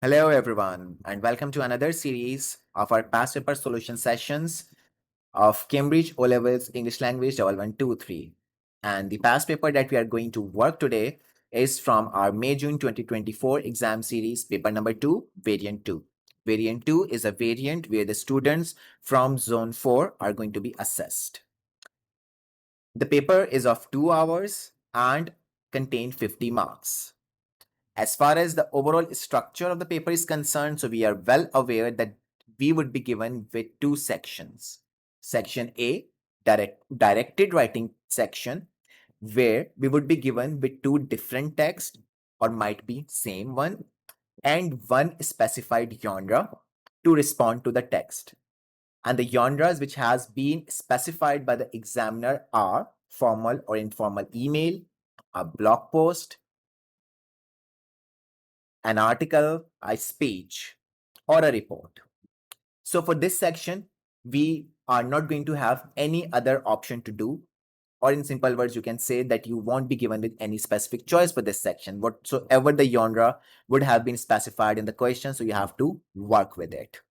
Hello, everyone, and welcome to another series of our past paper solution sessions of Cambridge O Levels English Language 1123. And the past paper that we are going to work today is from our May June 2024 exam series, paper number 2, Variant 2. Variant 2 is a variant where the students from Zone 4 are going to be assessed. The paper is of 2 hours and contain 50 marks. As far as the overall structure of the paper is concerned, so we are well aware that we would be given with two sections. Section A, directed writing section, where we would be given with two different texts or might be same one and one specified genre to respond to the text. And the genres which has been specified by the examiner are formal or informal email, a blog post, an article, a speech, or a report. So for this section, we are not going to have any other option to do. Or in simple words, you can say that you won't be given with any specific choice for this section. Whatsoever the genre would have been specified in the question, so you have to work with it.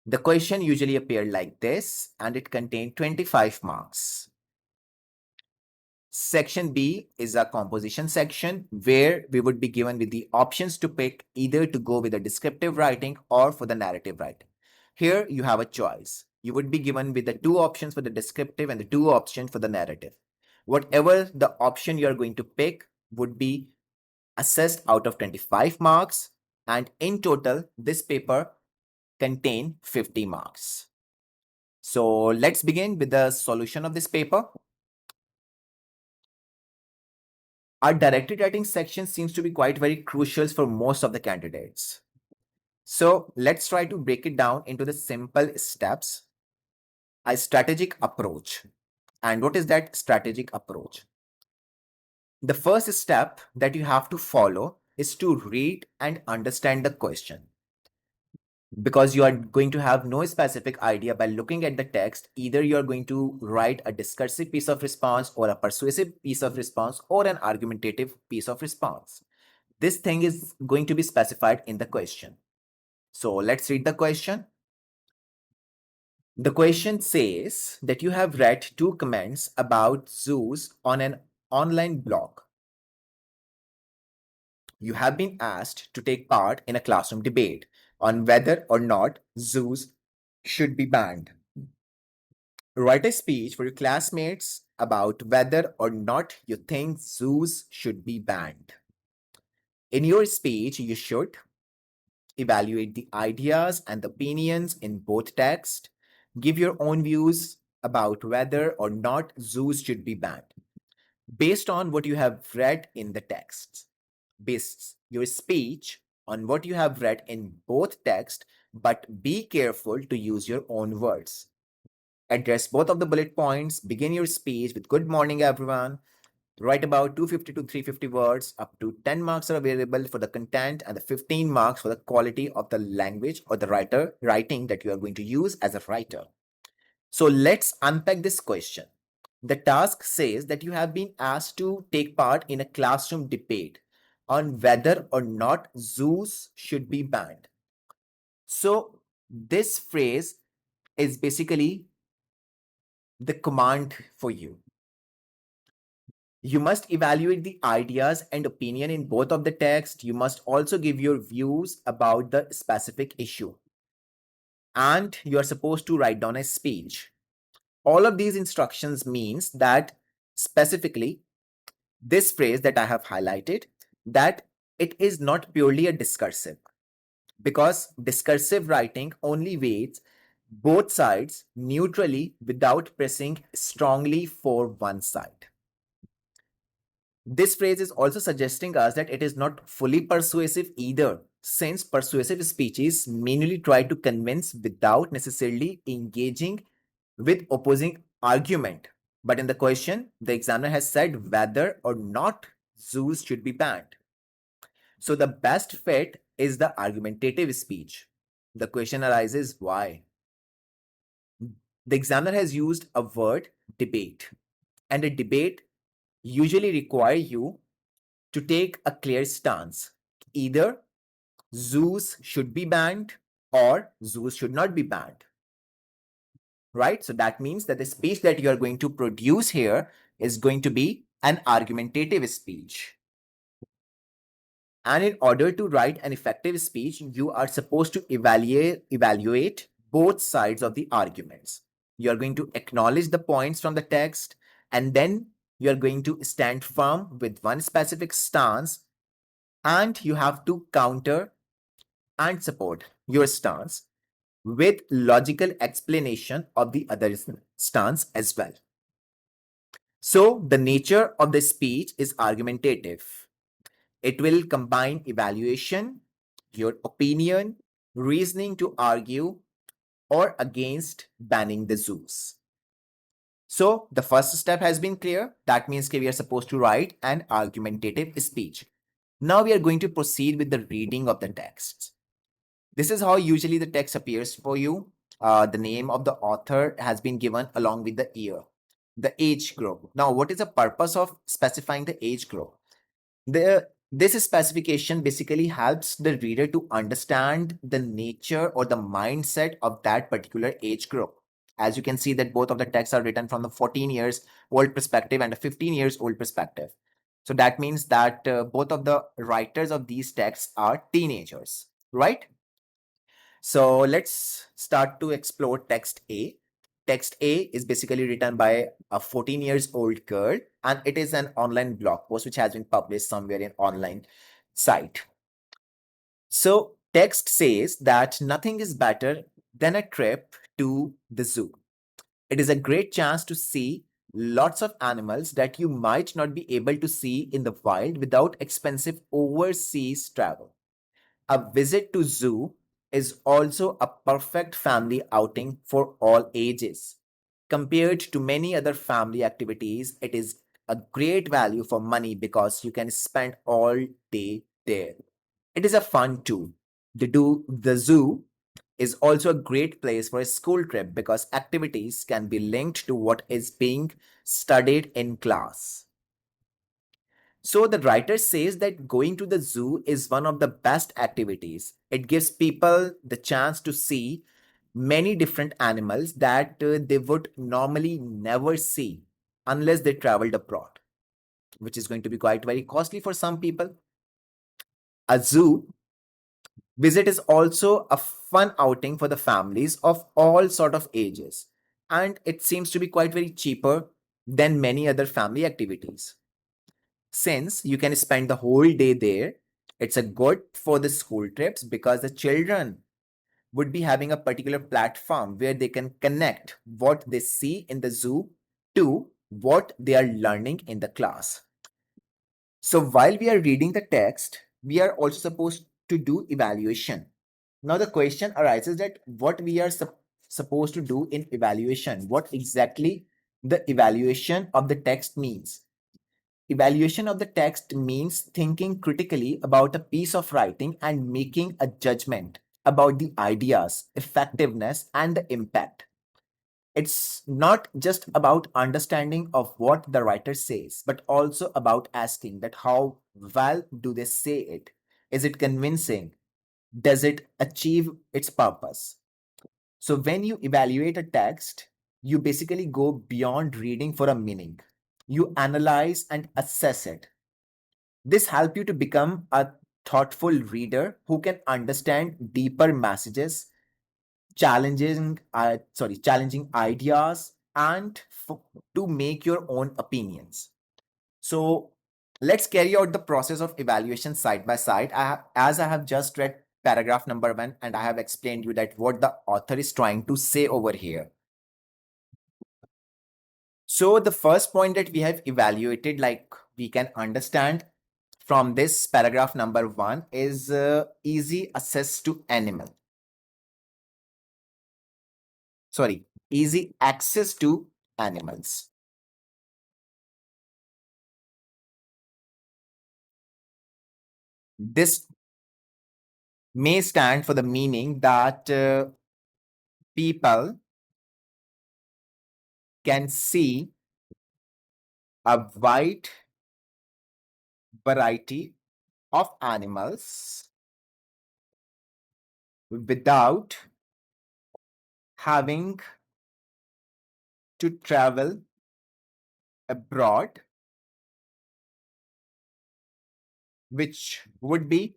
The question usually appeared like this, and it contained 25 marks. Section B is a composition section where we would be given with the options to pick either to go with the descriptive writing or for the narrative writing. Here you have a choice. You would be given with the two options for the descriptive and the two options for the narrative. Whatever the option you are going to pick would be assessed out of 25 marks, and in total this paper contain 50 marks. So let's begin with the solution of this paper. Our directed writing section seems to be quite very crucial for most of the candidates. So let's try to break it down into the simple steps. A strategic approach. And what is that strategic approach? The first step that you have to follow is to read and understand the question. Because you are going to have no specific idea by looking at the text, either you are going to write a discursive piece of response or a persuasive piece of response or an argumentative piece of response. This thing is going to be specified in the question. So let's read the question. The question says that you have read two comments about zoos on an online blog. You have been asked to take part in a classroom debate on whether or not zoos should be banned. Write a speech for your classmates about whether or not you think zoos should be banned. In your speech, you should evaluate the ideas and opinions in both texts, give your own views about whether or not zoos should be banned based on what you have read in the texts. Base your speech on what you have read in both texts, but be careful to use your own words. Address both of the bullet points. Begin your speech with "Good morning, everyone." Write about 250 to 350 words. Up to 10 marks are available for the content and the 15 marks for the quality of the language or the writing that you are going to use as a writer. So let's unpack this question. The task says that you have been asked to take part in a classroom debate on whether or not zoos should be banned. So this phrase is basically the command for you. You must evaluate the ideas and opinion in both of the text. You must also give your views about the specific issue. And you are supposed to write down a speech. All of these instructions means that specifically this phrase that I have highlighted, that it is not purely a discursive, because discursive writing only weights both sides neutrally without pressing strongly for one side. This phrase is also suggesting us that it is not fully persuasive either, since persuasive speeches mainly try to convince without necessarily engaging with opposing argument. But in the question, the examiner has said whether or not zoos should be banned. So the best fit is the argumentative speech. The question arises why? The examiner has used a word debate, and a debate usually require you to take a clear stance. Either zoos should be banned or zoos should not be banned, right? So that means that the speech that you are going to produce here is going to be an argumentative speech. And in order to write an effective speech, you are supposed to evaluate both sides of the arguments. You are going to acknowledge the points from the text, and then you are going to stand firm with one specific stance, and you have to counter and support your stance with logical explanation of the other stance as well. So the nature of the speech is argumentative. It will combine evaluation, your opinion, reasoning to argue or against banning the zoos. So the first step has been clear. That means we are supposed to write an argumentative speech. Now we are going to proceed with the reading of the text. This is how usually the text appears for you. The name of the author has been given along with the year, the age group. Now, what is the purpose of specifying the age group? This specification basically helps the reader to understand the nature or the mindset of that particular age group. As you can see that both of the texts are written from the 14 years old perspective and a 15 years old perspective. So that means that both of the writers of these texts are teenagers, right? So let's start to explore text A. Text A is basically written by a 14 years old girl, and it is an online blog post which has been published somewhere in online site. So text says that nothing is better than a trip to the zoo. It is a great chance to see lots of animals that you might not be able to see in the wild without expensive overseas travel. A visit to zoo is also a perfect family outing for all ages. Compared to many other family activities, it is a great value for money because you can spend all day there. It is a fun too. The zoo is also a great place for a school trip because activities can be linked to what is being studied in class. So the writer says that going to the zoo is one of the best activities. It gives people the chance to see many different animals that they would normally never see unless they traveled abroad, which is going to be quite very costly for some people. A zoo visit is also a fun outing for the families of all sort of ages, and it seems to be quite very cheaper than many other family activities. Since you can spend the whole day there, it's a good for the school trips because the children would be having a particular platform where they can connect what they see in the zoo to what they are learning in the class. So while we are reading the text, we are also supposed to do evaluation. Now the question arises that what we are supposed to do in evaluation, what exactly the evaluation of the text means. Evaluation of the text means thinking critically about a piece of writing and making a judgment about the ideas, effectiveness, and the impact. It's not just about understanding of what the writer says, but also about asking that how well do they say it? Is it convincing? Does it achieve its purpose? So when you evaluate a text, you basically go beyond reading for a meaning. You analyze and assess it. This helps you to become a thoughtful reader who can understand deeper messages, challenging ideas, and to make your own opinions. So let's carry out the process of evaluation side by side. As I have just read paragraph number 1, and I have explained you that what the author is trying to say over here. So the first point that we have evaluated, like we can understand from this paragraph number 1, is easy access to animal. Sorry, easy access to animals. This may stand for the meaning that people can see a wide variety of animals without having to travel abroad, which would be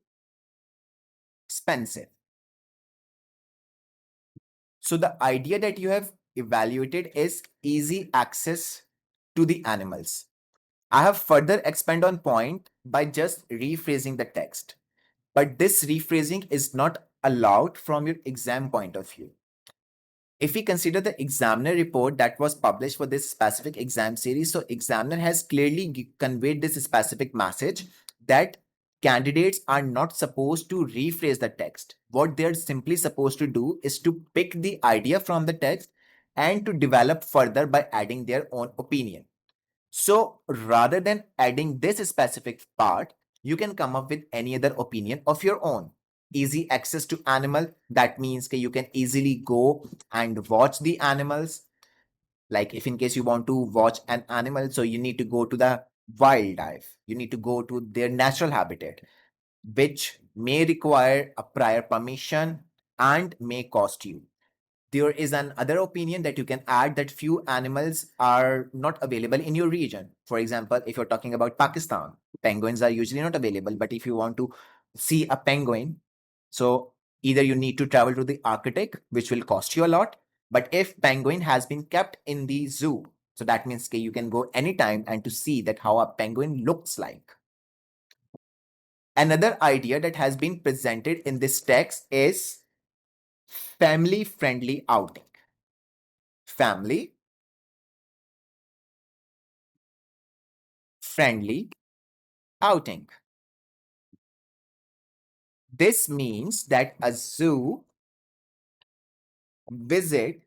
expensive. So the idea that you have evaluated is easy access to the animals. I have further expand on point by just rephrasing the text. But this rephrasing is not allowed from your exam point of view. If we consider the examiner report that was published for this specific exam series, so examiner has clearly conveyed this specific message that candidates are not supposed to rephrase the text. What they're simply supposed to do is to pick the idea from the text and to develop further by adding their own opinion. So rather than adding this specific part, you can come up with any other opinion of your own. Easy access to animal, that means that you can easily go and watch the animals. Like if in case you want to watch an animal, so you need to go to the wildlife. You need to go to their natural habitat, which may require a prior permission and may cost you. There is another opinion that you can add that few animals are not available in your region. For example, if you're talking about Pakistan, penguins are usually not available. But if you want to see a penguin, so either you need to travel to the Arctic, which will cost you a lot. But if penguin has been kept in the zoo, so that means you can go anytime and to see that how a penguin looks like. Another idea that has been presented in this text is family friendly outing. Family friendly outing. This means that a zoo visit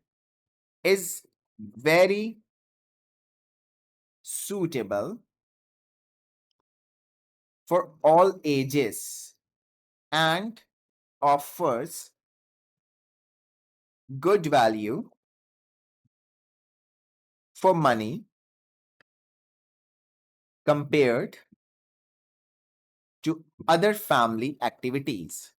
is very suitable for all ages and offers good value for money compared to other family activities.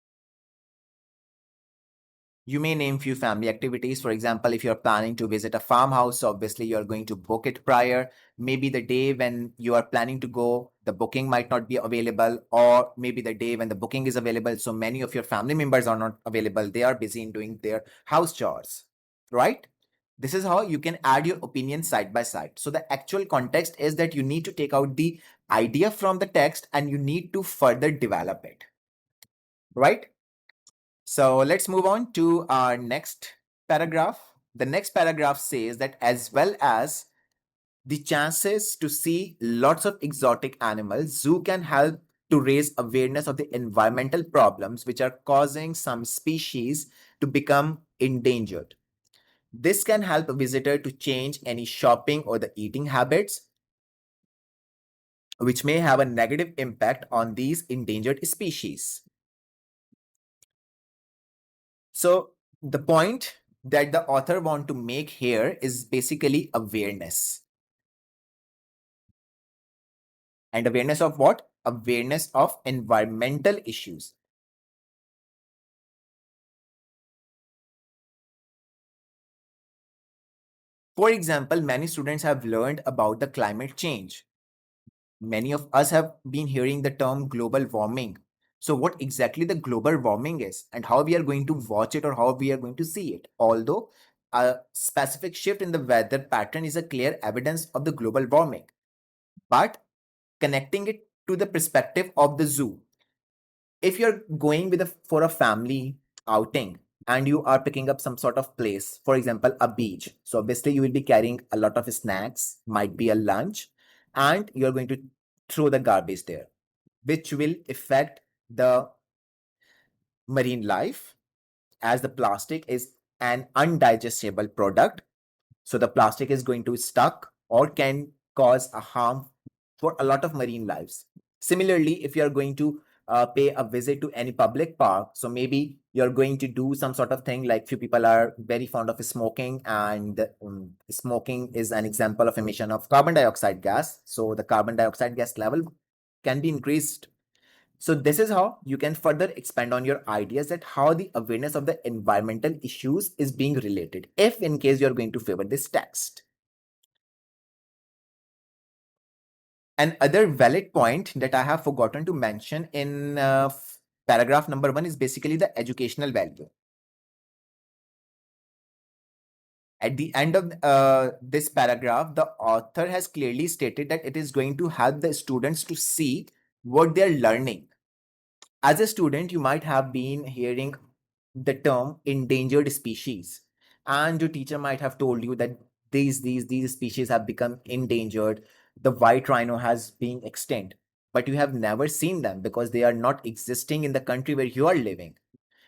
You may name few family activities. For example, if you're planning to visit a farmhouse, obviously you're going to book it prior. Maybe the day when you are planning to go, the booking might not be available, or maybe the day when the booking is available, so many of your family members are not available. They are busy in doing their house chores, right? This is how you can add your opinion side by side. So the actual context is that you need to take out the idea from the text and you need to further develop it, right? So let's move on to our next paragraph. The next paragraph says that as well as the chances to see lots of exotic animals, zoo can help to raise awareness of the environmental problems which are causing some species to become endangered. This can help a visitor to change any shopping or the eating habits, which may have a negative impact on these endangered species. So the point that the author want to make here is basically awareness. And awareness of what? Awareness of environmental issues. For example, many students have learned about the climate change. Many of us have been hearing the term global warming. So what exactly the global warming is and how we are going to watch it or how we are going to see it. Although a specific shift in the weather pattern is a clear evidence of the global warming, but connecting it to the perspective of the zoo. If you're going with for a family outing and you are picking up some sort of place, for example, a beach. So obviously you will be carrying a lot of snacks, might be a lunch, and you're going to throw the garbage there, which will affect the marine life as the plastic is an undigestible product. So the plastic is going to stuck or can cause a harm for a lot of marine lives. Similarly, if you are going to pay a visit to any public park, so maybe you're going to do some sort of thing like few people are very fond of smoking, and smoking is an example of emission of carbon dioxide gas. So the carbon dioxide gas level can be increased So this is how you can further expand on your ideas that how the awareness of the environmental issues is being related, if in case you're going to favor this text. Another valid point that I have forgotten to mention in paragraph number 1 is basically the educational value. At the end of this paragraph, the author has clearly stated that it is going to help the students to see what they're learning. As a student, you might have been hearing the term endangered species, and your teacher might have told you that these species have become endangered. The white rhino has been extinct, but you have never seen them because they are not existing in the country where you are living.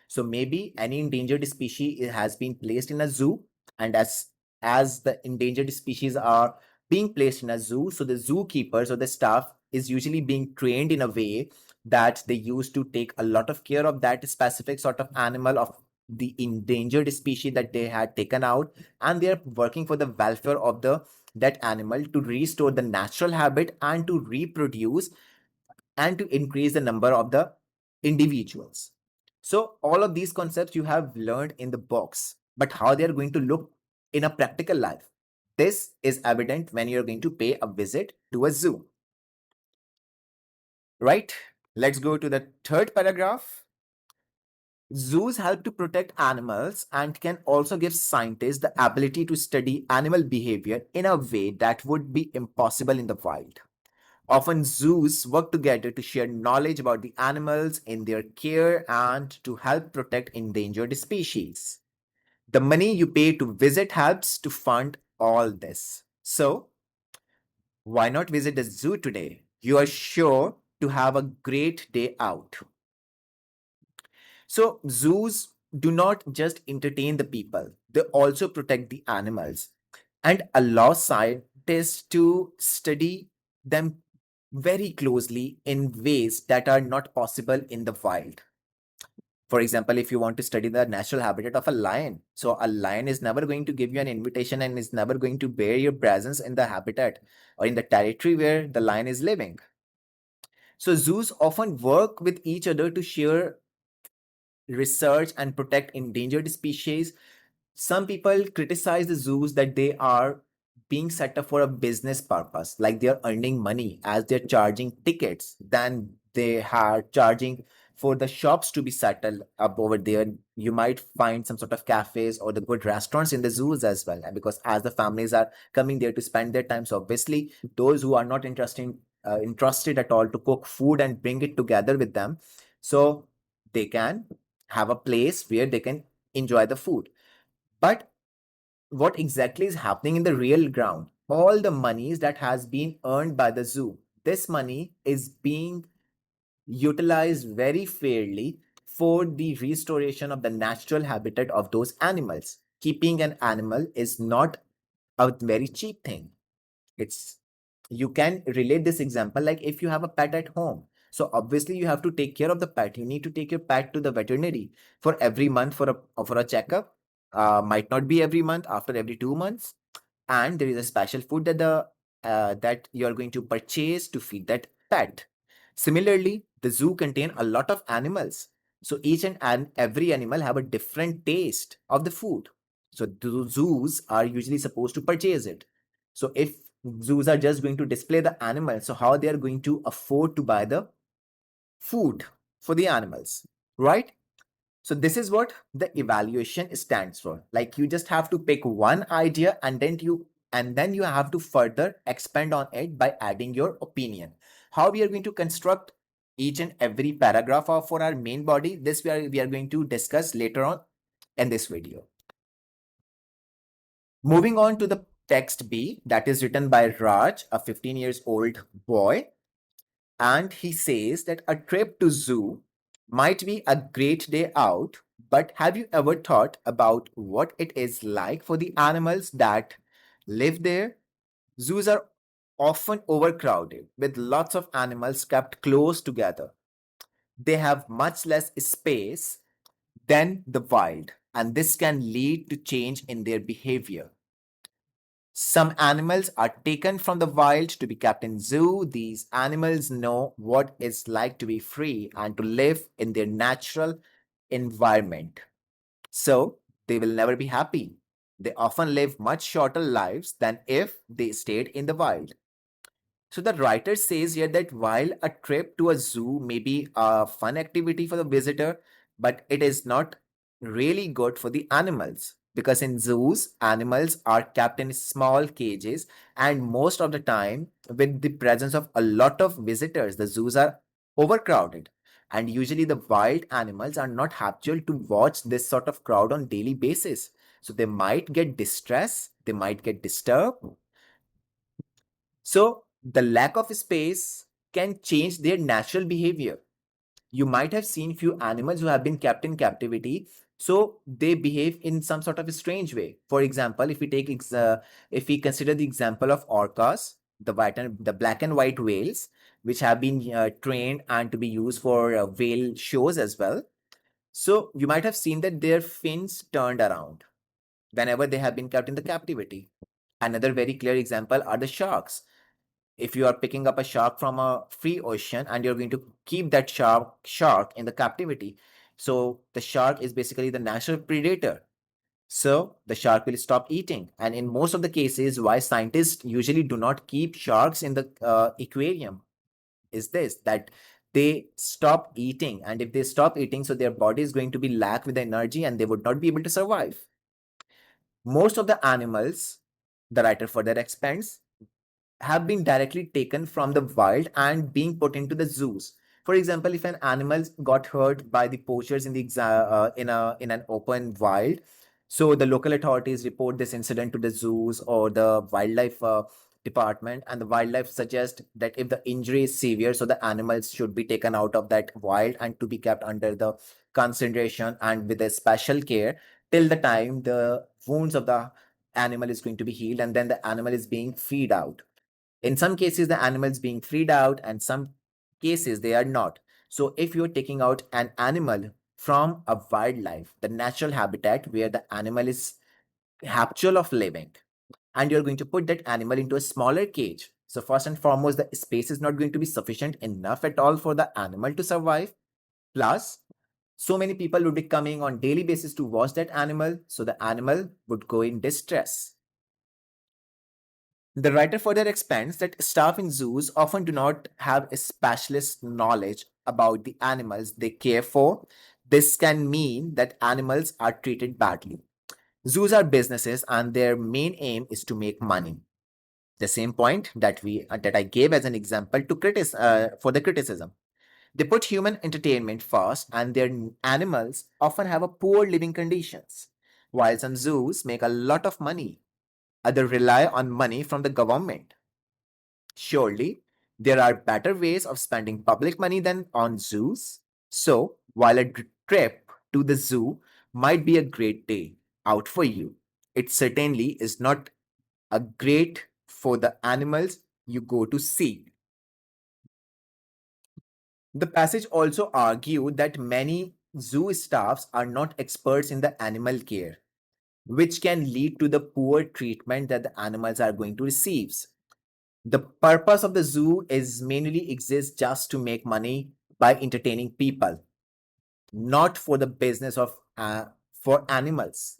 So maybe any endangered species has been placed in a zoo, and as the endangered species are being placed in a zoo, so the zookeepers or the staff is usually being trained in a way that they used to take a lot of care of that specific sort of animal of the endangered species that they had taken out, and they are working for the welfare of the that animal to restore the natural habit and to reproduce and to increase the number of the individuals. So all of these concepts you have learned in the books, but how they are going to look in a practical life, this is evident when you're going to pay a visit to a zoo, right? Let's go to the third paragraph. Zoos help to protect animals and can also give scientists the ability to study animal behavior in a way that would be impossible in the wild. Often, zoos work together to share knowledge about the animals in their care and to help protect endangered species. The money you pay to visit helps to fund all this. So, why not visit the zoo today? You are sure to have a great day out. So, zoos do not just entertain the people, they also protect the animals and allow scientists to study them very closely in ways that are not possible in the wild. For example, if you want to study the natural habitat of a lion, so a lion is never going to give you an invitation and is never going to bear your presence in the habitat or in the territory where the lion is living. So zoos often work with each other to share research and protect endangered species. Some people criticize the zoos that they are being set up for a business purpose, like they're earning money as they're charging tickets, then they are charging for the shops to be settled up over there. You might find some sort of cafes or the good restaurants in the zoos as well, and because as the families are coming there to spend their time, so obviously those who are not interested at all to cook food and bring it together with them, so they can have a place where they can enjoy the food. But what exactly is happening in the real ground? All the monies that has been earned by the zoo, this money is being utilized very fairly for the restoration of the natural habitat of those animals. Keeping an animal is not a very cheap thing. It's You can relate this example like if you have a pet at home. So obviously you have to take care of the pet. You need to take your pet to the veterinary for every month for a checkup. Might not be every month, after every 2 months. And there is a special food that you are going to purchase to feed that pet. Similarly, the zoo contain a lot of animals. So each and every animal have a different taste of the food. So the zoos are usually supposed to purchase it. So if zoos are just going to display the animals, so how they are going to afford to buy the food for the animals, right? So this is what the evaluation stands for. Like you just have to pick one idea and then you have to further expand on it by adding your opinion. How we are going to construct each and every paragraph for our main body, this we are going to discuss later on in this video. Moving on to the text B, that is written by Raj, a 15 years old boy, and he says that a trip to zoo might be a great day out, but have you ever thought about what it is like for the animals that live there? Zoos are often overcrowded with lots of animals kept close together. They have much less space than the wild, and this can lead to change in their behavior. Some animals are taken from the wild to be kept in zoo. These animals know what it's like to be free and to live in their natural environment. So they will never be happy. They often live much shorter lives than if they stayed in the wild. So the writer says here that while a trip to a zoo may be a fun activity for the visitor, but it is not really good for the animals because in zoos, animals are kept in small cages, and most of the time, with the presence of a lot of visitors, the zoos are overcrowded. And usually, the wild animals are not habitual to watch this sort of crowd on daily basis. So they might get distressed, they might get disturbed, so the lack of space can change their natural behavior. You might have seen few animals who have been kept in captivity, so they behave in some sort of a strange way. For example, if we consider the example of orcas, the black and white whales, which have been trained and to be used for whale shows as well. So you might have seen that their fins turned around whenever they have been kept in the captivity. Another very clear example are the sharks. If you are picking up a shark from a free ocean and you're going to keep that shark in the captivity, so the shark is basically the natural predator, so the shark will stop eating. And in most of the cases, why scientists usually do not keep sharks in the aquarium is this, that they stop eating, and if they stop eating, so their body is going to be lack with energy and they would not be able to survive. Most of the animals, the writer further expands, have been directly taken from the wild and being put into the zoos. For example, if an animal got hurt by the poachers in the in an open wild, so the local authorities report this incident to the zoos or the wildlife department, and the wildlife suggest that if the injury is severe, so the animals should be taken out of that wild and to be kept under the consideration and with a special care till the time the wounds of the animal is going to be healed, and then the animal is being freed out. In some cases, the animal is being freed out, and some cases they are not. So, if you're taking out an animal from a wildlife, the natural habitat where the animal is habitual of living, and you're going to put that animal into a smaller cage. So, first and foremost, the space is not going to be sufficient enough at all for the animal to survive. Plus, so many people would be coming on daily basis to watch that animal, so the animal would go in distress. The writer further expands that staff in zoos often do not have a specialist knowledge about the animals they care for. This can mean that animals are treated badly. Zoos are businesses and their main aim is to make money. The same point that I gave as an example to for the criticism. They put human entertainment first and their animals often have a poor living conditions. While some zoos make a lot of money, others rely on money from the government. Surely, there are better ways of spending public money than on zoos. So, while a trip to the zoo might be a great day out for you, it certainly is not a great for the animals you go to see. The passage also argued that many zoo staffs are not experts in the animal care, which can lead to the poor treatment that the animals are going to receive. The purpose of the zoo is mainly exists just to make money by entertaining people, not for the business of for animals,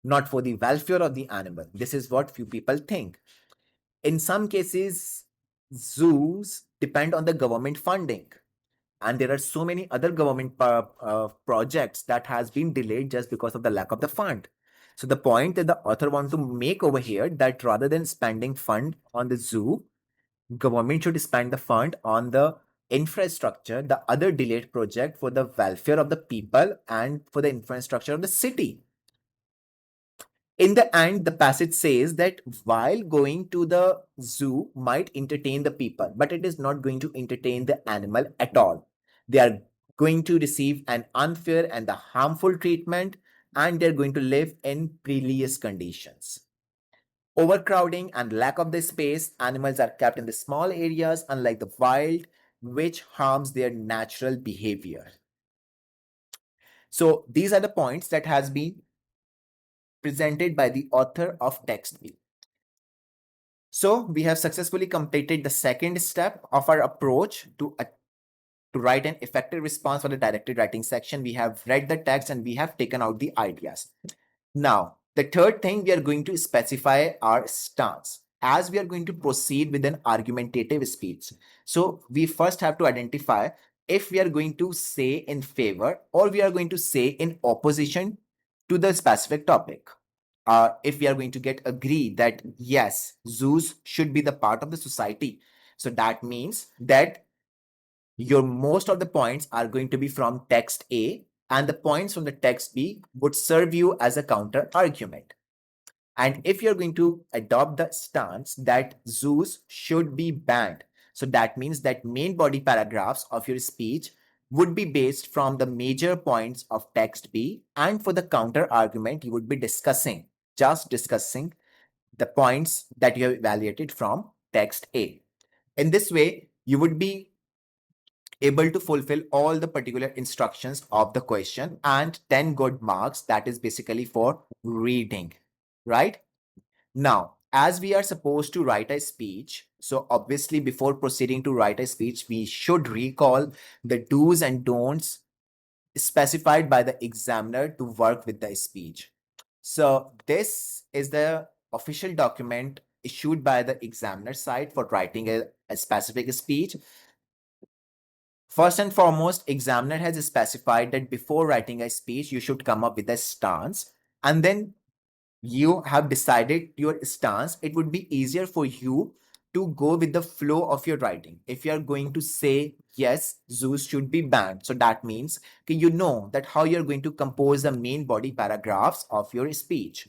not for the welfare of the animal. This is what few people think. In some cases, zoos depend on the government funding, and there are so many other government projects that has been delayed just because of the lack of the fund. So the point that the author wants to make over here, that rather than spending fund on the zoo, government should spend the fund on the infrastructure, the other delayed project for the welfare of the people and for the infrastructure of the city. In the end, the passage says that while going to the zoo might entertain the people, but it is not going to entertain the animal at all. They are going to receive an unfair and the harmful treatment, and they're going to live in perilous conditions. Overcrowding and lack of the space, animals are kept in the small areas, unlike the wild, which harms their natural behavior. So these are the points that has been presented by the author of text B. So we have successfully completed the second step of our approach to write an effective response for the directed writing section. We have read the text and we have taken out the ideas. Now, the third thing, we are going to specify our stance as we are going to proceed with an argumentative speech. So we first have to identify if we are going to say in favor or we are going to say in opposition to the specific topic. If we are going to get agree that yes, zoos should be the part of the society, so that means that your most of the points are going to be from text A and the points from the text B would serve you as a counter argument. And if you're going to adopt the stance that zoos should be banned, so that means that main body paragraphs of your speech would be based from the major points of text B, and for the counter argument, you would be just discussing the points that you have evaluated from text A. In this way, you would be able to fulfill all the particular instructions of the question and 10 good marks. That is basically for reading, right? Now, as we are supposed to write a speech, so obviously before proceeding to write a speech, we should recall the do's and don'ts specified by the examiner to work with the speech. So this is the official document issued by the examiner side for writing a specific speech. First and foremost, examiner has specified that before writing a speech, you should come up with a stance, and then you have decided your stance. It would be easier for you to go with the flow of your writing. If you are going to say, yes, zoos should be banned, so that means you know that how you're going to compose the main body paragraphs of your speech.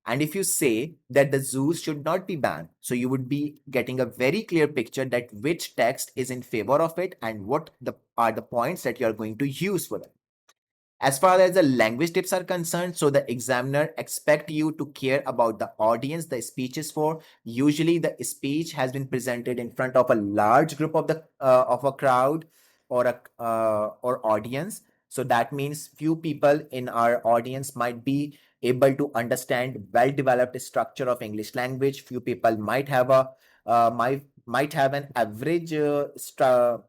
And if you say that the zoos should not be banned, so you would be getting a very clear picture that which text is in favor of it and are the points that you are going to use for it. As far as the language tips are concerned, so the examiner expect you to care about the audience the speech is for. Usually the speech has been presented in front of a large group of a crowd or or audience. So that means few people in our audience might be able to understand well developed structure of English language. Few people might have a might have an average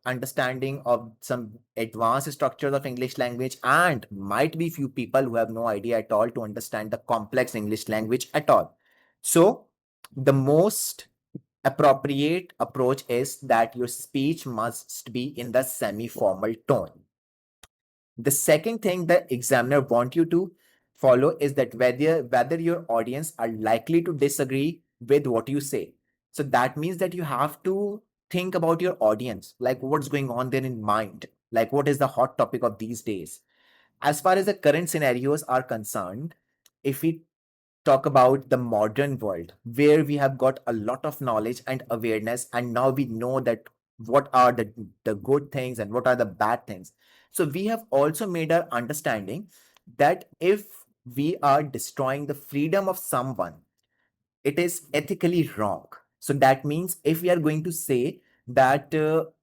understanding of some advanced structures of English language, and might be few people who have no idea at all to understand the complex English language at all. So the most appropriate approach is that your speech must be in the semi-formal tone. The second thing the examiner want you to follow is that whether your audience are likely to disagree with what you say. So that means that you have to think about your audience, like what's going on there in mind, like what is the hot topic of these days. As far as the current scenarios are concerned, if we talk about the modern world where we have got a lot of knowledge and awareness, and now we know that what are the good things and what are the bad things. So we have also made our understanding that if we are destroying the freedom of someone, it is ethically wrong. So that means if we are going to say that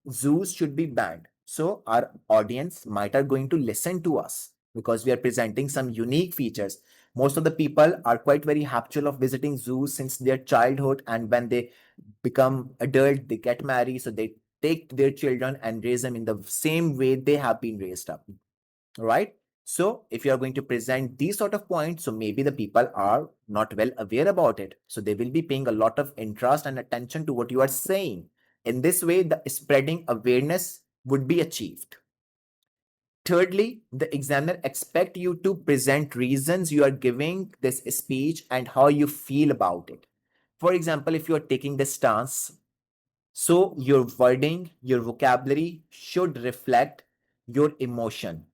zoos should be banned, so our audience might are going to listen to us because we are presenting some unique features. Most of the people are quite very habitual of visiting zoos since their childhood, and when they become adult, they get married, so they take their children and raise them in the same way they have been raised up, right? So if you are going to present these sort of points, so maybe the people are not well aware about it. So they will be paying a lot of interest and attention to what you are saying. In this way, the spreading awareness would be achieved. Thirdly, the examiner expect you to present reasons you are giving this speech and how you feel about it. For example, if you are taking the stance, so your wording, your vocabulary should reflect your emotion.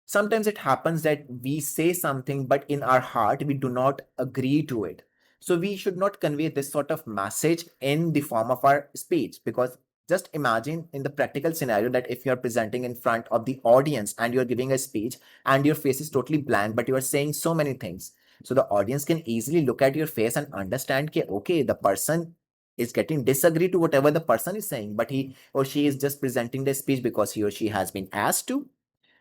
Sometimes it happens that we say something, but in our heart, we do not agree to it. So we should not convey this sort of message in the form of our speech, because just imagine in the practical scenario that if you're presenting in front of the audience and you're giving a speech and your face is totally blank, but you are saying so many things. So the audience can easily look at your face and understand that, okay, the person is getting disagree to whatever the person is saying, but he or she is just presenting the speech because he or she has been asked to.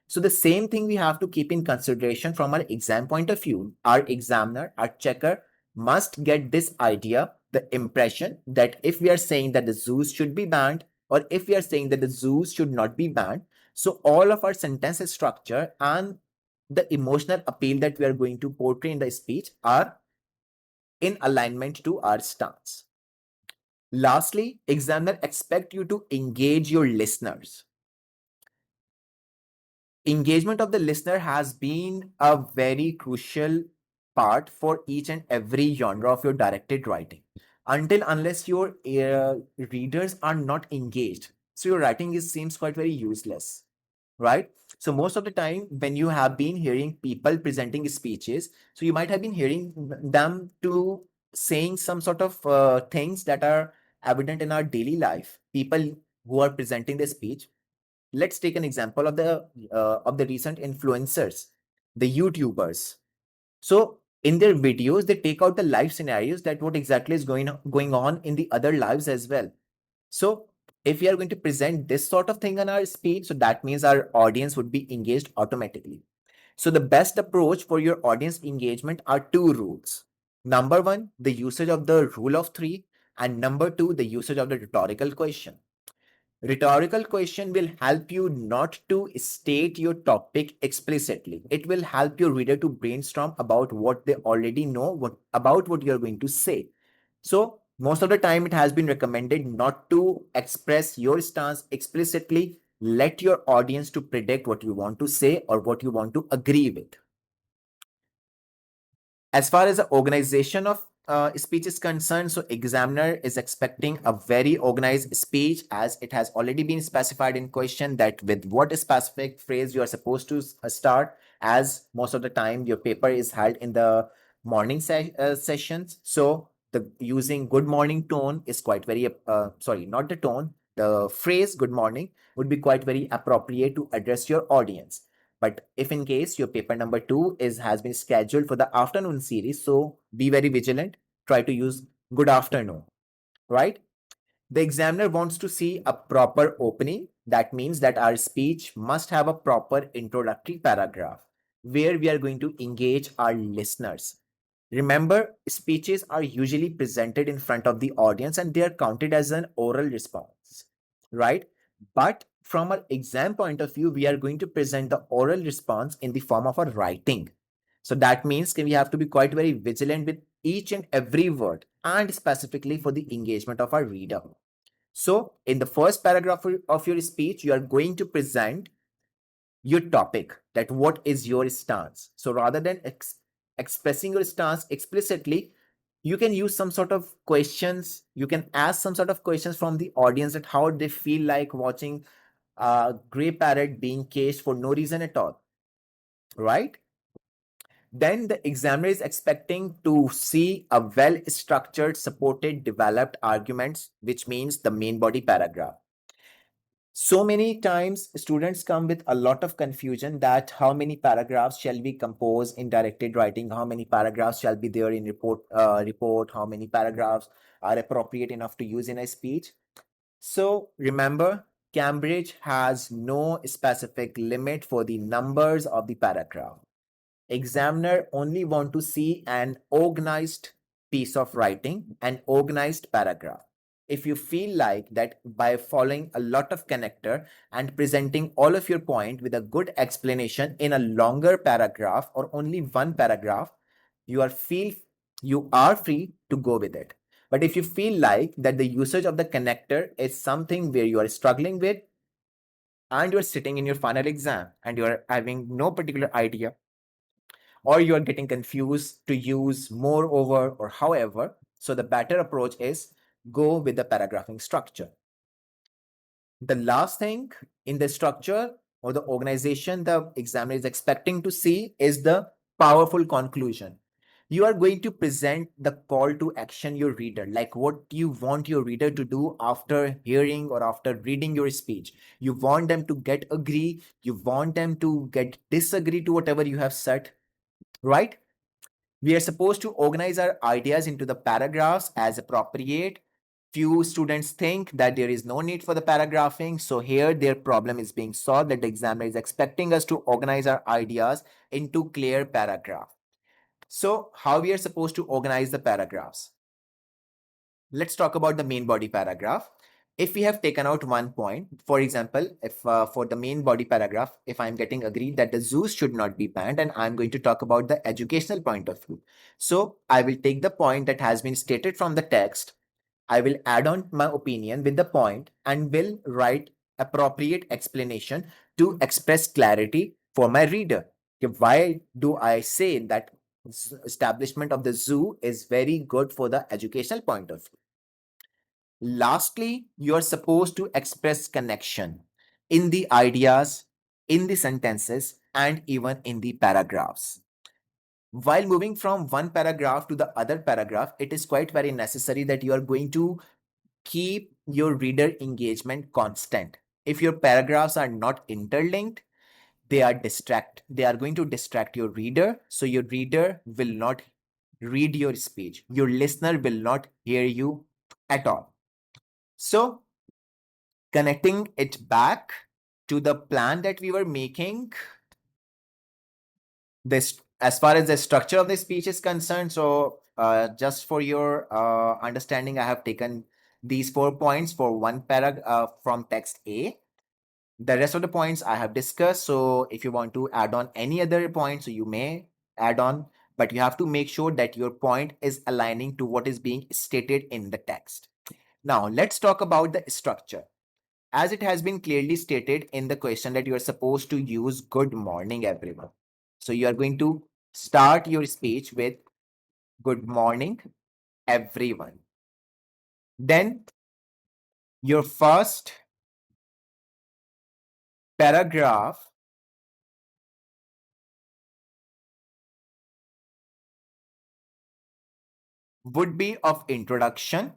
So the same thing we have to keep in consideration from our exam point of view. Our examiner, our checker must get this idea the impression that if we are saying that the zoos should be banned, or if we are saying that the zoos should not be banned, so all of our sentence structure and the emotional appeal that we are going to portray in the speech are in alignment to our stance. Lastly, examiner expect you to engage your listeners. Engagement of the listener has been a very crucial part for each and every genre of your directed writing. Until unless your readers are not engaged, so your writing seems quite very useless, right? So most of the time when you have been hearing people presenting speeches, so you might have been hearing them to saying some sort of things that are evident in our daily life. People who are presenting the speech, let's take an example of the recent influencers, the YouTubers. So in their videos, they take out the life scenarios that what exactly is going on in the other lives as well. So if we are going to present this sort of thing on our speech, so that means our audience would be engaged automatically. So the best approach for your audience engagement are two rules. Number one, the usage of the rule of three, and number two, the usage of the rhetorical question. Rhetorical question will help you not to state your topic explicitly. It will help your reader to brainstorm about what they already know, about what you're going to say. So most of the time it has been recommended not to express your stance explicitly. Let your audience to predict what you want to say or what you want to agree with. As far as the organization of speech is concerned, so examiner is expecting a very organized speech, as it has already been specified in question that with what specific phrase you are supposed to start, as most of the time your paper is held in the morning sessions. So the using good morning tone is quite very, sorry, not the tone, the phrase good morning would be quite very appropriate to address your audience. But if in case your paper number 2 has been scheduled for the afternoon series, so be very vigilant. Try to use good afternoon, right? The examiner wants to see a proper opening. That means that our speech must have a proper introductory paragraph where we are going to engage our listeners. Remember, speeches are usually presented in front of the audience and they are counted as an oral response, right? But from an exam point of view, we are going to present the oral response in the form of a writing. So that means we have to be quite very vigilant with each and every word and specifically for the engagement of our reader. So in the first paragraph of your speech, you are going to present your topic, that what is your stance. So rather than expressing your stance explicitly, you can use some sort of questions. You can ask some sort of questions from the audience that how they feel like watching a gray parrot being caged for no reason at all, right? Then the examiner is expecting to see a well-structured, supported, developed arguments, which means the main body paragraph. So many times students come with a lot of confusion that how many paragraphs shall we compose in directed writing, how many paragraphs shall be there in report, how many paragraphs are appropriate enough to use in a speech. So remember, Cambridge has no specific limit for the numbers of the paragraph. Examiner only want to see an organized piece of writing, an organized paragraph. If you feel like that by following a lot of connector and presenting all of your point with a good explanation in a longer paragraph or only one paragraph, you are free to go with it. But if you feel like that the usage of the connector is something where you are struggling with and you're sitting in your final exam and you're having no particular idea, or you are getting confused to use moreover or however, so the better approach is go with the paragraphing structure. The last thing in the structure or the organization the examiner is expecting to see is the powerful conclusion. You are going to present the call to action your reader, like what you want your reader to do after hearing or after reading your speech. You want them to get agree, you want them to get disagree to whatever you have said, right? We are supposed to organize our ideas into the paragraphs as appropriate. Few students think that there is no need for the paragraphing. So here their problem is being solved, that the examiner is expecting us to organize our ideas into clear paragraph. So how we are supposed to organize the paragraphs? Let's talk about the main body paragraph. If we have taken out one point, for example, if for the main body paragraph, if I'm getting agreed that the zoos should not be banned, and I'm going to talk about the educational point of view. So I will take the point that has been stated from the text. I will add on my opinion with the point and will write appropriate explanation to express clarity for my reader. Okay, why do I say that establishment of the zoo is very good for the educational point of view? Lastly, you're supposed to express connection in the ideas, in the sentences, and even in the paragraphs. While moving from one paragraph to the other paragraph, it is quite very necessary that you are going to keep your reader engagement constant. If your paragraphs are not interlinked, they are going to distract your reader, so your reader will not read your speech. Your listener will not hear you at all. So connecting it back to the plan that we were making, this as far as the structure of the speech is concerned. So just for your understanding, I have taken these 4 points for one paragraph from text A. The rest of the points I have discussed. So if you want to add on any other points, so you may add on, but you have to make sure that your point is aligning to what is being stated in the text. Now let's talk about the structure. As it has been clearly stated in the question that you are supposed to use good morning, everyone. So you are going to start your speech with good morning, everyone. Then your first paragraph would be of introduction,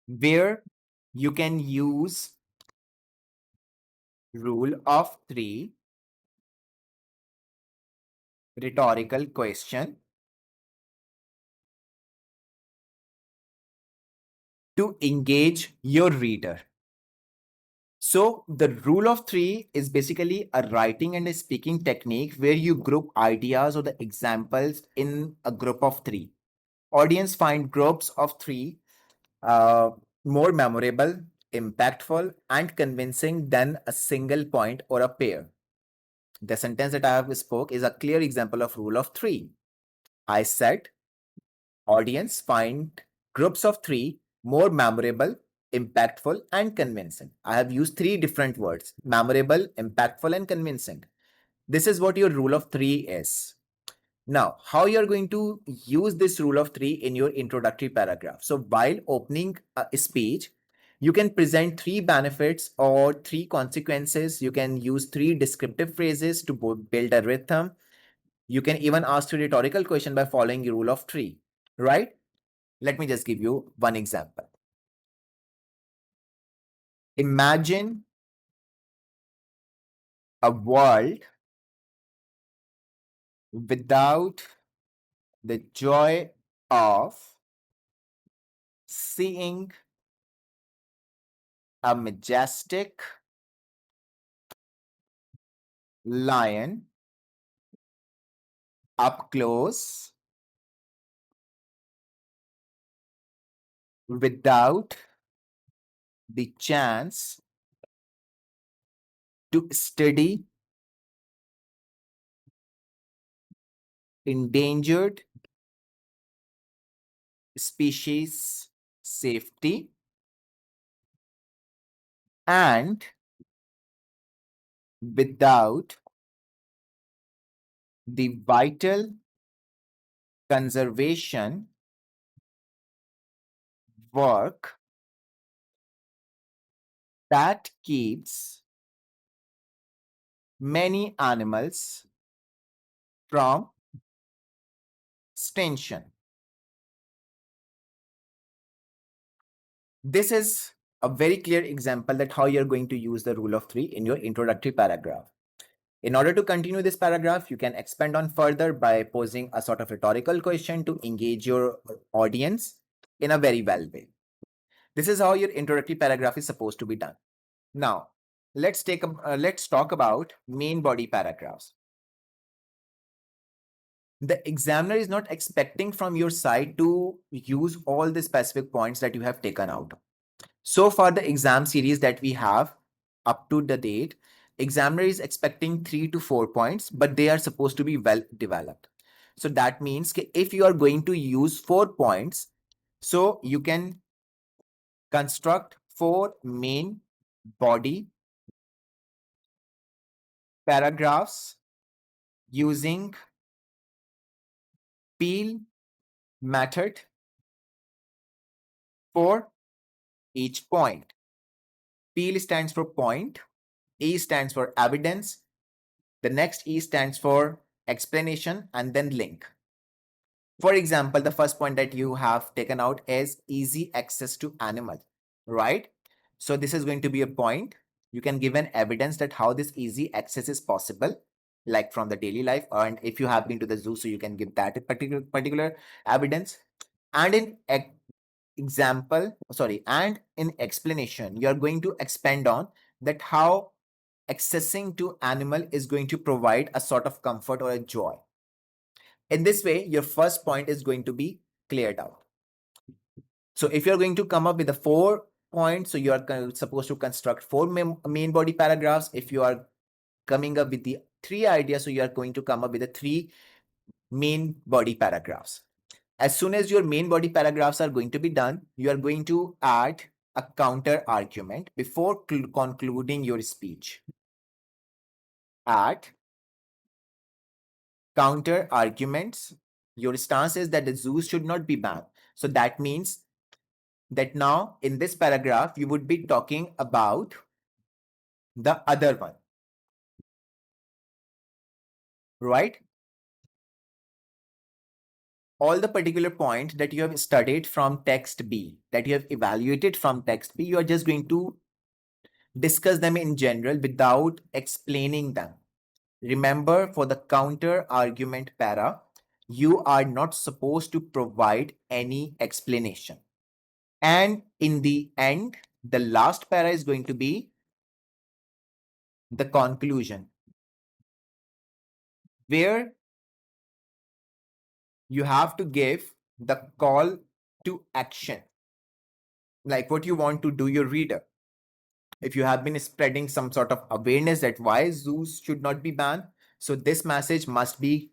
where you can use rule of three, rhetorical question, to engage your reader. So the rule of three is basically a writing and a speaking technique where you group ideas or the examples in a group of three. Audience find groups of three uh, more memorable, impactful, and convincing than a single point or a pair. The sentence that I have spoke is a clear example of rule of three. I said, audience find groups of three more memorable, impactful, and convincing. I have used three different words: memorable, impactful, and convincing. This is what your rule of three is. Now, how you're going to use this rule of three in your introductory paragraph. So while opening a speech, you can present three benefits or three consequences. You can use three descriptive phrases to build a rhythm. You can even ask a rhetorical question by following the rule of three, right? Let me just give you one example. Imagine a world without the joy of seeing a majestic lion up close, without the chance to study endangered species safety, and without the vital conservation work that keeps many animals from extinction. This is a very clear example that how you're going to use the rule of three in your introductory paragraph. In order to continue this paragraph, you can expand on further by posing a sort of rhetorical question to engage your audience in a very well way. This is how your introductory paragraph is supposed to be done. Now, let's talk about main body paragraphs. The examiner is not expecting from your side to use all the specific points that you have taken out. So far, the exam series that we have up to the date, examiner is expecting 3 to 4 points, but they are supposed to be well developed. So that means if you are going to use 4 points, so you can construct 4 main body paragraphs using peel method for each point. Peel stands for point, E stands for evidence, the next E stands for explanation, and then link. For example, the first point that you have taken out is easy access to animal, right? So this is going to be a point. You can give an evidence that how this easy access is possible, like from the daily life, and if you have been to the zoo, so you can give that particular evidence. And in and in explanation, you are going to expand on that how accessing to animal is going to provide a sort of comfort or a joy. In this way, your first point is going to be cleared out. So if you're going to come up with the 4 points, so you are supposed to construct 4 main body paragraphs. If you are coming up with the 3 ideas, so you are going to come up with the 3 main body paragraphs. As soon as your main body paragraphs are going to be done, you are going to add a counter argument before concluding your speech. Add counter arguments. Your stance is that the zoos should not be banned. So that means that now in this paragraph, you would be talking about the other one, right? All the particular points that you have studied from text B, that you have evaluated from text B, you are just going to discuss them in general without explaining them. Remember, for the counter argument para, you are not supposed to provide any explanation. And in the end, the last para is going to be the conclusion, where you have to give the call to action, like what you want to do your reader. If you have been spreading some sort of awareness that why zoos should not be banned, so this message must be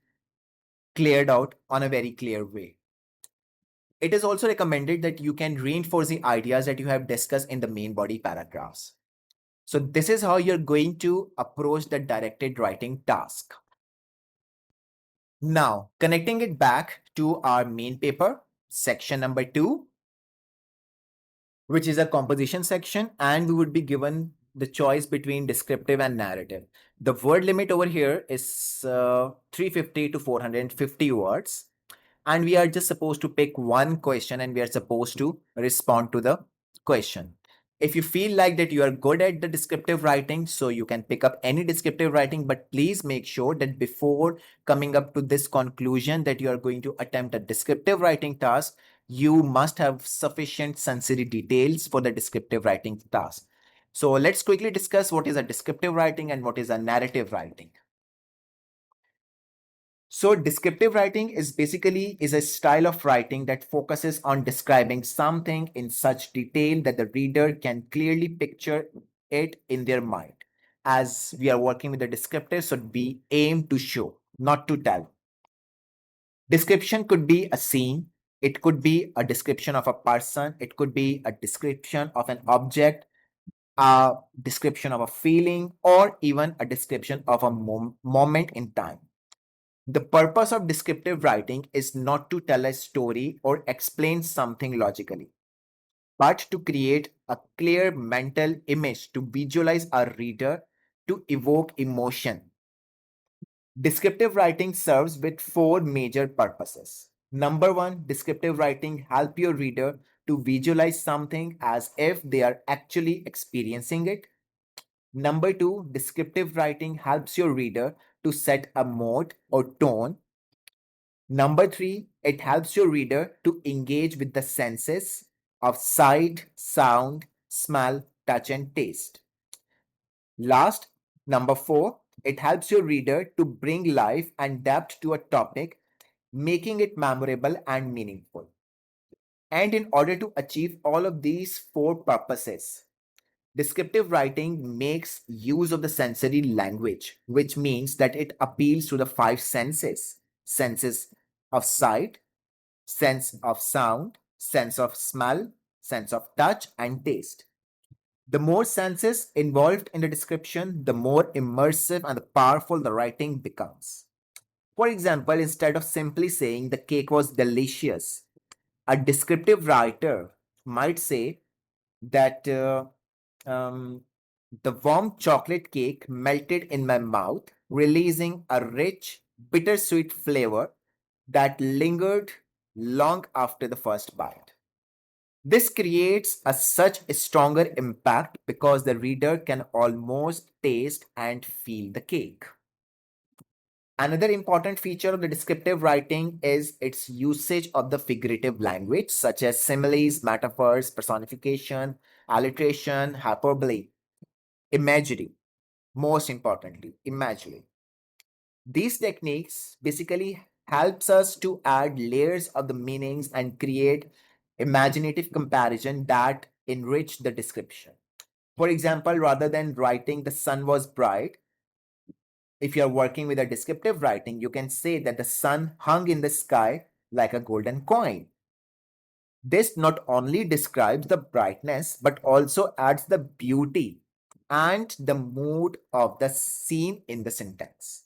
cleared out on a very clear way. It is also recommended that you can reinforce the ideas that you have discussed in the main body paragraphs. So this is how you're going to approach the directed writing task. Now, connecting it back to our main paper, section number 2, which is a composition section, and we would be given the choice between descriptive and narrative. The word limit over here is 350 to 450 words. And we are just supposed to pick one question and we are supposed to respond to the question. If you feel like that you are good at the descriptive writing, so you can pick up any descriptive writing, but please make sure that before coming up to this conclusion that you are going to attempt a descriptive writing task, you must have sufficient sensory details for the descriptive writing task. So let's quickly discuss what is a descriptive writing and what is a narrative writing. So descriptive writing is basically a style of writing that focuses on describing something in such detail that the reader can clearly picture it in their mind. As we are working with the descriptive, so we aim to show, not to tell. Description could be a scene, it could be a description of a person, it could be a description of an object, a description of a feeling, or even a description of a moment in time. The purpose of descriptive writing is not to tell a story or explain something logically, but to create a clear mental image to visualize a reader, to evoke emotion. Descriptive writing serves with 4 major purposes. Number 1, descriptive writing helps your reader to visualize something as if they are actually experiencing it. Number 2, descriptive writing helps your reader to set a mood or tone. Number 3, it helps your reader to engage with the senses of sight, sound, smell, touch, and taste. Last, number 4, it helps your reader to bring life and depth to a topic making it memorable and meaningful. And in order to achieve all of these four purposes, descriptive writing makes use of the sensory language, which means that it appeals to the five senses of sight, sense of sound, sense of smell, sense of touch, and taste. The more senses involved in the description, the more immersive and powerful the writing becomes. For example, instead of simply saying the cake was delicious, a descriptive writer might say that um, the warm chocolate cake melted in my mouth, releasing a rich, bittersweet flavor that lingered long after the first bite. This creates such a stronger impact because the reader can almost taste and feel the cake. Another important feature of the descriptive writing is its usage of the figurative language, such as similes, metaphors, personification, alliteration, hyperbole, imagery. Most importantly, imagery. These techniques basically helps us to add layers of the meanings and create imaginative comparison that enrich the description. For example, rather than writing the sun was bright, if you're working with a descriptive writing, you can say that the sun hung in the sky like a golden coin. This not only describes the brightness but also adds the beauty and the mood of the scene in the sentence.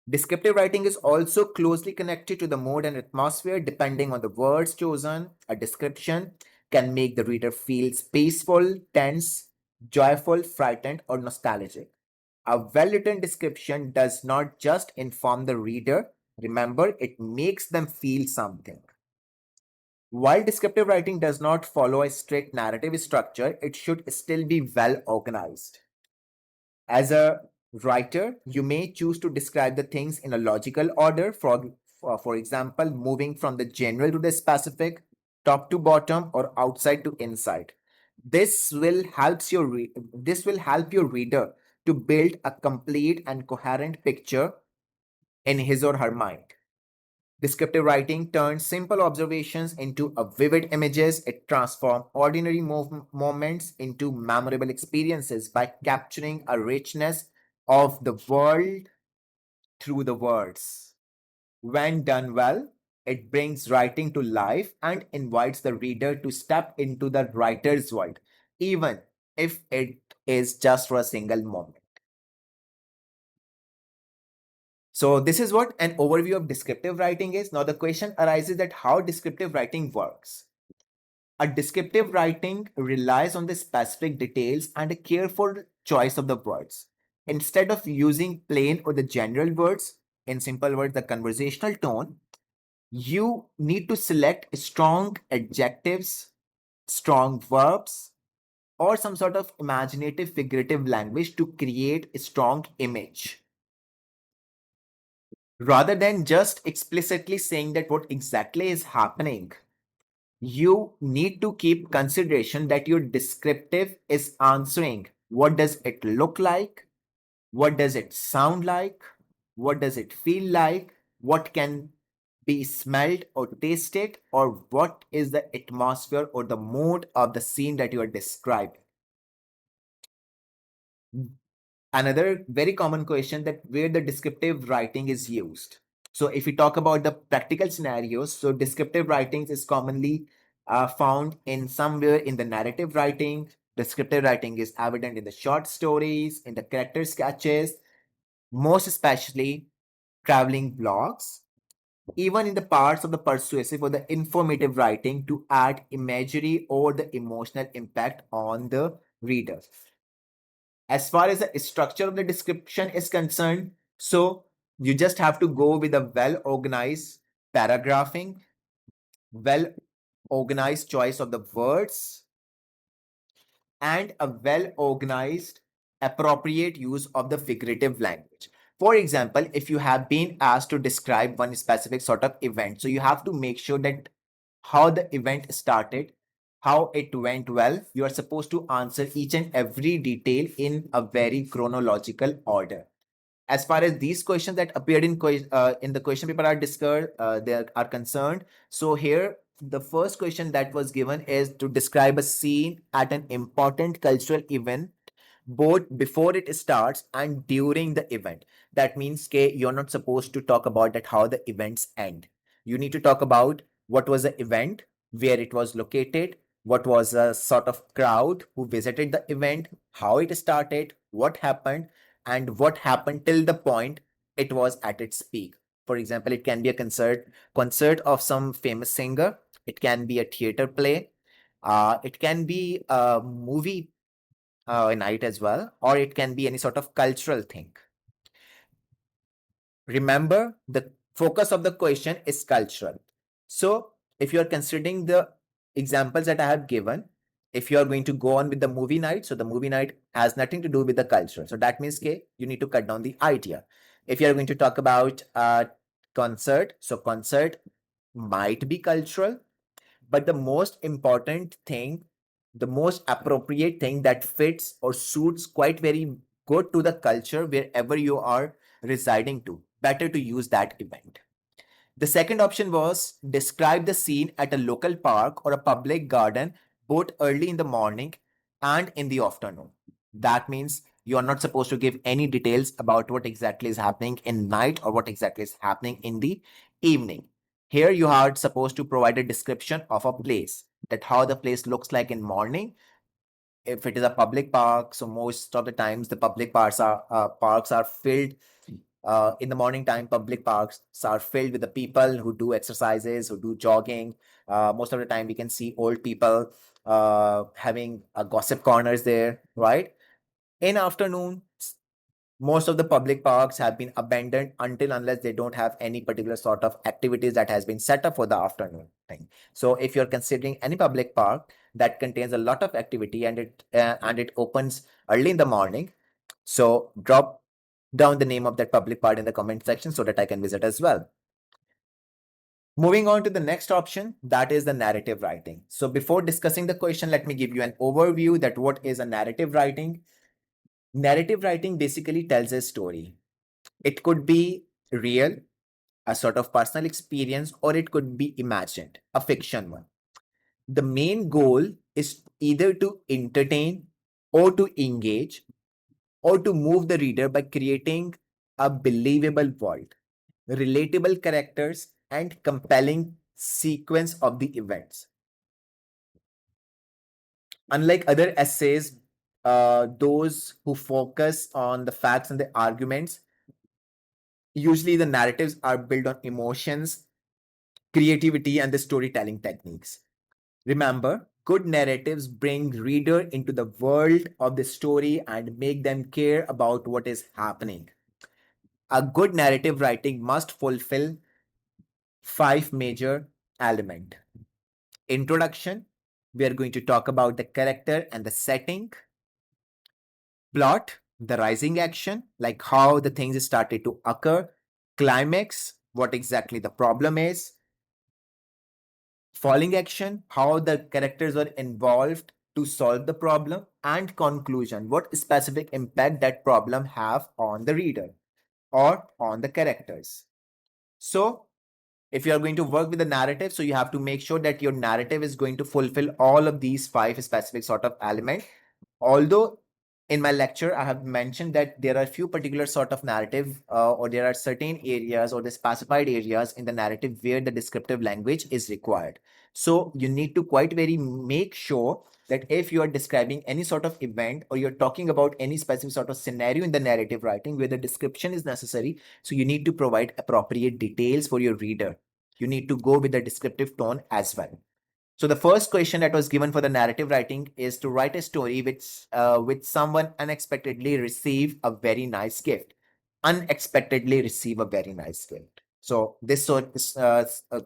Descriptive writing is also closely connected to the mood and atmosphere depending on the words chosen. A description can make the reader feel peaceful, tense, joyful, frightened, or nostalgic. A well written description does not just inform the reader, remember, it makes them feel something. While descriptive writing does not follow a strict narrative structure, it should still be well organized. As a writer, you may choose to describe the things in a logical order, for example, moving from the general to the specific, top to bottom, or outside to inside. This will help your reader to build a complete and coherent picture in his or her mind. Descriptive writing turns simple observations into a vivid images. It transforms ordinary moments into memorable experiences by capturing a richness of the world through the words. When done well, it brings writing to life and invites the reader to step into the writer's world, even if it is just for a single moment. So this is what an overview of descriptive writing is. Now the question arises that how descriptive writing works. A descriptive writing relies on the specific details and a careful choice of the words. Instead of using plain or the general words, in simple words, the conversational tone, you need to select strong adjectives, strong verbs, or some sort of imaginative figurative language to create a strong image. Rather than just explicitly saying that what exactly is happening, you need to keep consideration that your descriptive is answering what does it look like, what does it sound like, what does it feel like, what can be smelled or tasted, or what is the atmosphere or the mood of the scene that you are describing. Another very common question that where the descriptive writing is used. So if we talk about the practical scenarios, so descriptive writings is commonly found in somewhere in the narrative writing. Descriptive writing is evident in the short stories, in the character sketches, most especially traveling blogs, even in the parts of the persuasive or the informative writing to add imagery or the emotional impact on the reader. As far as the structure of the description is concerned, so you just have to go with a well organized paragraphing, well organized choice of the words, and a well organized appropriate use of the figurative language. For example, if you have been asked to describe one specific sort of event, so you have to make sure that how the event started, how it went well. You are supposed to answer each and every detail in a very chronological order. As far as these questions that appeared in the question paper are discussed, they are concerned. So here, the first question that was given is to describe a scene at an important cultural event, both before it starts and during the event. That means you're not supposed to talk about that how the events end. You need to talk about what was the event, where it was located, what was a sort of crowd who visited the event, how it started, what happened, and what happened till the point it was at its peak. For example, it can be a concert of some famous singer. It can be a theater play. It can be a movie night as well, or it can be any sort of cultural thing. Remember, the focus of the question is cultural. So, if you are considering the examples that I have given, if you are going to go on with the movie night, so the movie night has nothing to do with the culture. So that means you need to cut down the idea. If you are going to talk about concert, so concert might be cultural, but the most important thing, the most appropriate thing that fits or suits quite very good to the culture wherever you are residing to, better to use that event. The second option was describe the scene at a local park or a public garden, both early in the morning and in the afternoon. That means you are not supposed to give any details about what exactly is happening in night or what exactly is happening in the evening. Here you are supposed to provide a description of a place, that how the place looks like in morning. If it is a public park, so most of the times the public parks are filled in the morning time. Public parks are filled with the people who do exercises, who do jogging. Most of the time we can see old people having gossip corners there, right? In afternoon, most of the public parks have been abandoned until unless they don't have any particular sort of activities that has been set up for the afternoon thing. So if you're considering any public park that contains a lot of activity and it opens early in the morning, so drop down the name of that public park in the comment section so that I can visit as well. Moving on to the next option, that is the narrative writing. So before discussing the question, let me give you an overview that what is a narrative writing. Narrative writing basically tells a story. It could be real, a sort of personal experience, or it could be imagined, a fiction one. The main goal is either to entertain or to engage or to move the reader by creating a believable world, relatable characters, and compelling sequence of the events. Unlike other essays, those who focus on the facts and the arguments, usually the narratives are built on emotions, creativity, and the storytelling techniques. Remember, good narratives bring reader into the world of the story and make them care about what is happening. A good narrative writing must fulfill five major elements. Introduction, we are going to talk about the character and the setting. Plot, the rising action, like how the things started to occur. Climax, what exactly the problem is. Falling action, how the characters were involved to solve the problem. And conclusion, what specific impact that problem have on the reader or on the characters. So if you are going to work with the narrative, so you have to make sure that your narrative is going to fulfill all of these five specific sort of elements. Although in my lecture, I have mentioned that there are a few particular sort of narrative or there are certain areas or the specified areas in the narrative where the descriptive language is required. So you need to quite very make sure that if you are describing any sort of event or you're talking about any specific sort of scenario in the narrative writing where the description is necessary, so you need to provide appropriate details for your reader. You need to go with the descriptive tone as well. So the first question that was given for the narrative writing is to write a story which someone unexpectedly receive a very nice gift. Unexpectedly receive a very nice gift. So this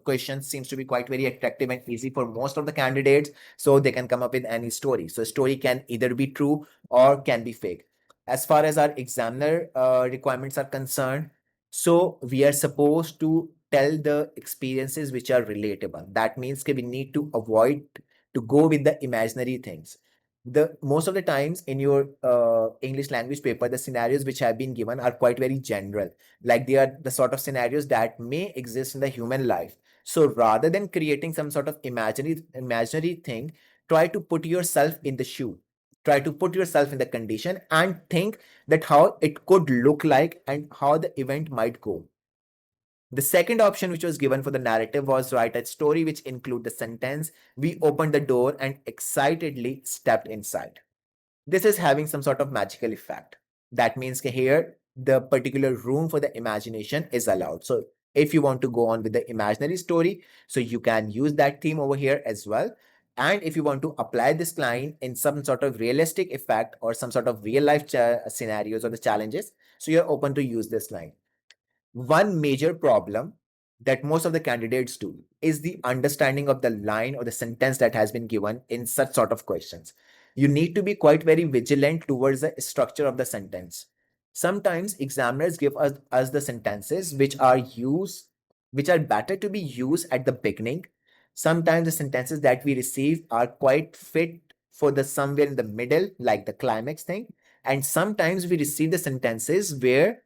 question seems to be quite very attractive and easy for most of the candidates. So they can come up with any story. So a story can either be true or can be fake. As far as our examiner requirements are concerned, so we are supposed to tell the experiences which are relatable. That means we need to avoid to go with the imaginary things. The most of the times in your English language paper, the scenarios which have been given are quite very general, like they are the sort of scenarios that may exist in the human life. So rather than creating some sort of imaginary thing, try to put yourself in the shoe, try to put yourself in the condition and think that how it could look like and how the event might go. The second option which was given for the narrative was write a story which include the sentence, "We opened the door and excitedly stepped inside." This is having some sort of magical effect. That means here the particular room for the imagination is allowed. So if you want to go on with the imaginary story, so you can use that theme over here as well. And if you want to apply this line in some sort of realistic effect or some sort of real life scenarios or the challenges, so you're open to use this line. One major problem that most of the candidates do is the understanding of the line or the sentence that has been given in such sort of questions. You need to be quite very vigilant towards the structure of the sentence. Sometimes examiners give us the sentences which are better to be used at the beginning. Sometimes the sentences that we receive are quite fit for the somewhere in the middle, like the climax thing. And sometimes we receive the sentences where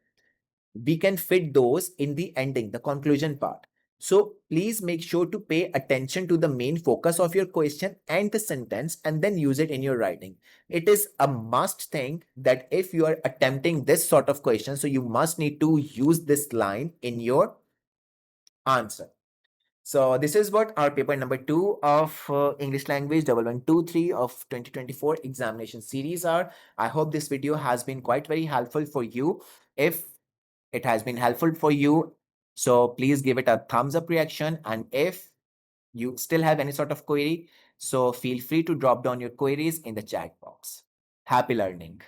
we can fit those in the ending, the conclusion part. So please make sure to pay attention to the main focus of your question and the sentence and then use it in your writing. It is a must thing that if you are attempting this sort of question, so you must need to use this line in your answer. So this is what our paper number 2 of English language 1123 of 2024 examination series are. I hope this video has been quite very helpful for you. If it has been helpful for you, so please give it a thumbs up reaction. And if you still have any sort of query, so feel free to drop down your queries in the chat box. Happy learning.